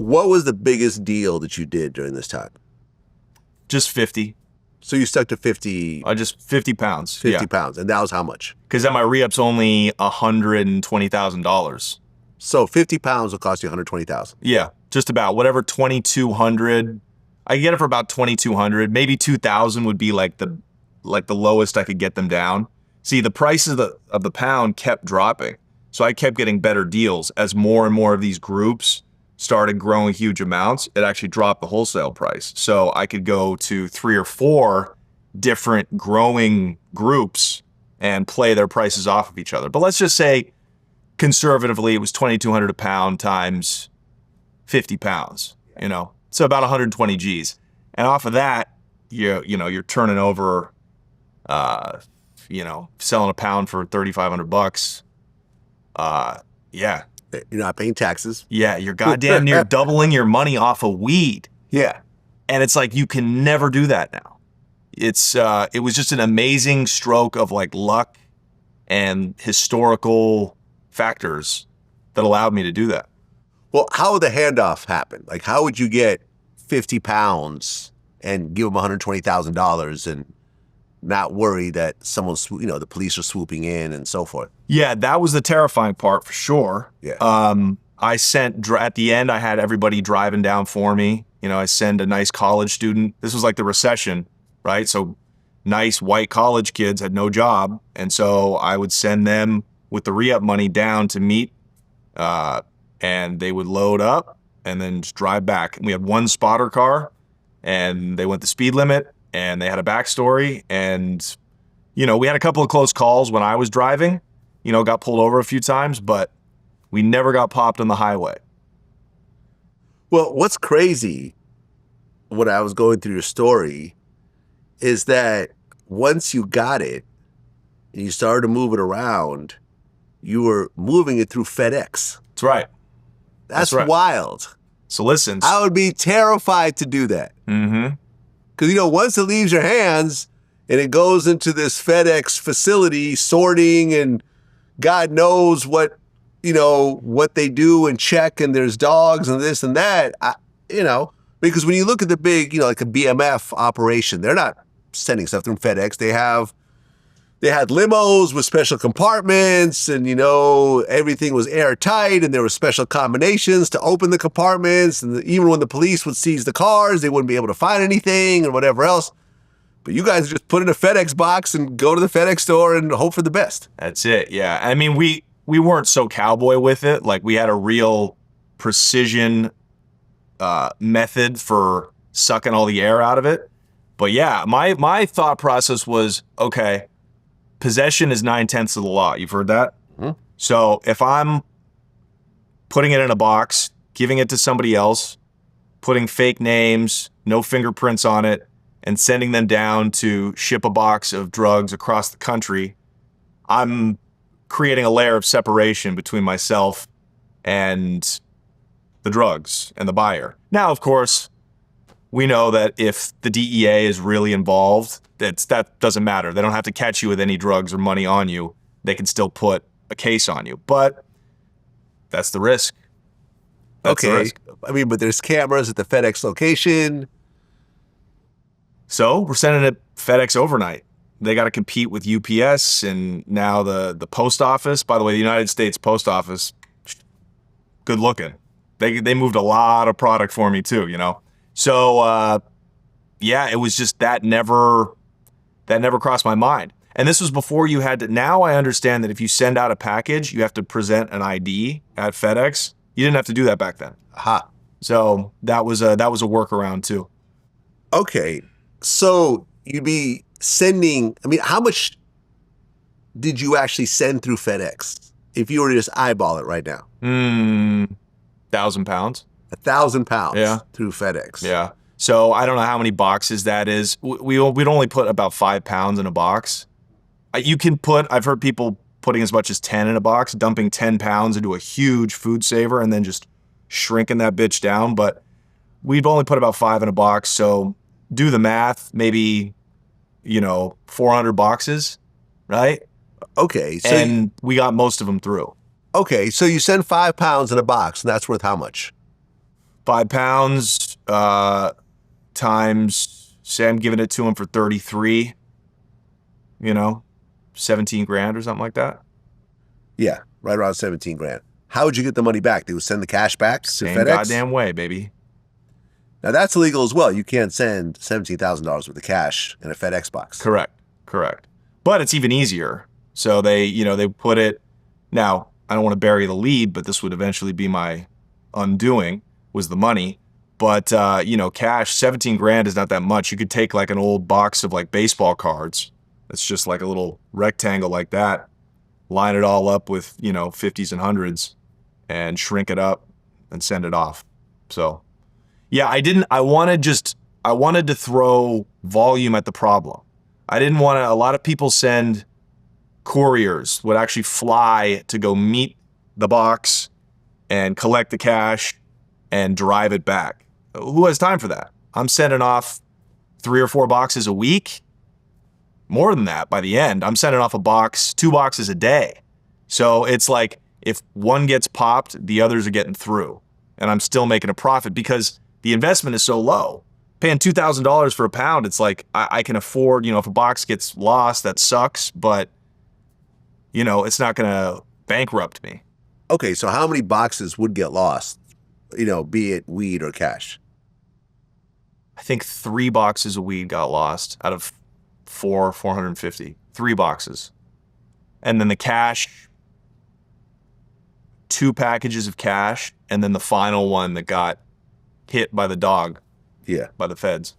What was the biggest deal that you did during this time? Just 50. So you stuck to 50. Just 50 pounds. 50 pounds. And that was how much? Because then my re-up's only $120,000. So 50 pounds will cost you $120,000. Yeah, just about. Whatever, 2,200. I get it for about 2,200. Maybe 2,000 would be like the lowest I could get them down. See, the prices of the pound kept dropping. So I kept getting better deals as more and more of these groups started growing huge amounts. It actually dropped the wholesale price. So I could go to 3 or 4 different growing groups and play their prices off of each other. But let's just say conservatively, it was 2,200 a pound times 50 pounds, so about 120 G's. And off of that, you're turning over, selling a pound for $3,500. Yeah. You're not paying taxes. Yeah, you're goddamn near doubling your money off of weed. Yeah. And it's like, you can never do that now. It was just an amazing stroke of like luck and historical factors that allowed me to do that. Well, how would the handoff happen? Like, how would you get 50 pounds and give them $120,000 and not worry that someone's, the police are swooping in and so forth? Yeah, that was the terrifying part for sure. Yeah. I sent, at the end, I had everybody driving down for me. I send a nice college student. This was like the recession, right? So nice white college kids had no job. And so I would send them with the re-up money down to meet, and they would load up and then just drive back. And we had one spotter car, and they went the speed limit, and they had a backstory. And, we had a couple of close calls when I was driving, got pulled over a few times, but we never got popped on the highway. Well, what's crazy when I was going through your story is that once you got it and you started to move it around, you were moving it through FedEx. That's right. That's right. Wild. So listen. I would be terrified to do that. Mm-hmm. Because, once it leaves your hands and it goes into this FedEx facility, sorting, and God knows what they do and check, and there's dogs and this and that, because when you look at the big, like a BMF operation, they're not sending stuff through FedEx. They had limos with special compartments, and, everything was airtight, and there were special combinations to open the compartments. And even when the police would seize the cars, they wouldn't be able to find anything and whatever else. But you guys just put in a FedEx box and go to the FedEx store and hope for the best. That's it. Yeah. I mean, we weren't so cowboy with it. Like, we had a real precision method for sucking all the air out of it. But yeah, my thought process was, okay, possession is 9/10 of the law. You've heard that? Mm-hmm. So if I'm putting it in a box, giving it to somebody else, putting fake names, no fingerprints on it, and sending them down to ship a box of drugs across the country, I'm creating a layer of separation between myself and the drugs and the buyer. Now, of course, we know that if the DEA is really involved, that doesn't matter. They don't have to catch you with any drugs or money on you. They can still put a case on you. But that's the risk. That's the risk. I mean, but there's cameras at the FedEx location. So we're sending it FedEx overnight. They got to compete with UPS and now the post office. By the way, the United States Post Office, good looking. They moved a lot of product for me too, So yeah, it was just that never crossed my mind. And this was before you had to. Now I understand that if you send out a package, you have to present an ID at FedEx. You didn't have to do that back then. Aha. So that was a workaround too. Okay. So you'd be sending, how much did you actually send through FedEx if you were to just eyeball it right now? 1,000 pounds. 1,000 pounds Yeah. through FedEx. Yeah. So I don't know how many boxes that is. We'd only put about 5 pounds in a box. I've heard people putting as much as 10 in a box, dumping 10 pounds into a huge food saver and then just shrinking that bitch down. But we've only put about 5 in a box. So do the math, maybe, 400 boxes, right? Okay. So and we got most of them through. Okay. So you send 5 pounds in a box, and that's worth how much? 5 pounds times, say I'm giving it to him for 33, 17 grand or something like that. Yeah, right around 17 grand. How would you get the money back? They would send the cash back to Same FedEx? goddamn way, baby. Now that's illegal as well. You can't send $17,000 worth of cash in a FedEx box. Correct. But it's even easier. So they put it, now I don't want to bury the lead, but this would eventually be my undoing, was the money. But, cash, 17 grand is not that much. You could take like an old box of like baseball cards. It's just like a little rectangle like that. Line it all up with, 50s and 100s and shrink it up and send it off. So, yeah, I wanted to throw volume at the problem. I didn't want to, a lot of people send couriers would actually fly to go meet the box and collect the cash and drive it back. Who has time for that? I'm sending off 3 or 4 boxes a week. More than that by the end. I'm sending off 2 boxes a day. So it's like if one gets popped, the others are getting through. And I'm still making a profit because the investment is so low. Paying $2,000 for a pound, it's like I can afford, if a box gets lost, that sucks, but it's not going to bankrupt me. Okay, so how many boxes would get lost, be it weed or cash? I think 3 boxes of weed got lost out of 450. 3 boxes. And then the cash, 2 packages of cash, and then the final one that got hit by the dog. Yeah. By the feds.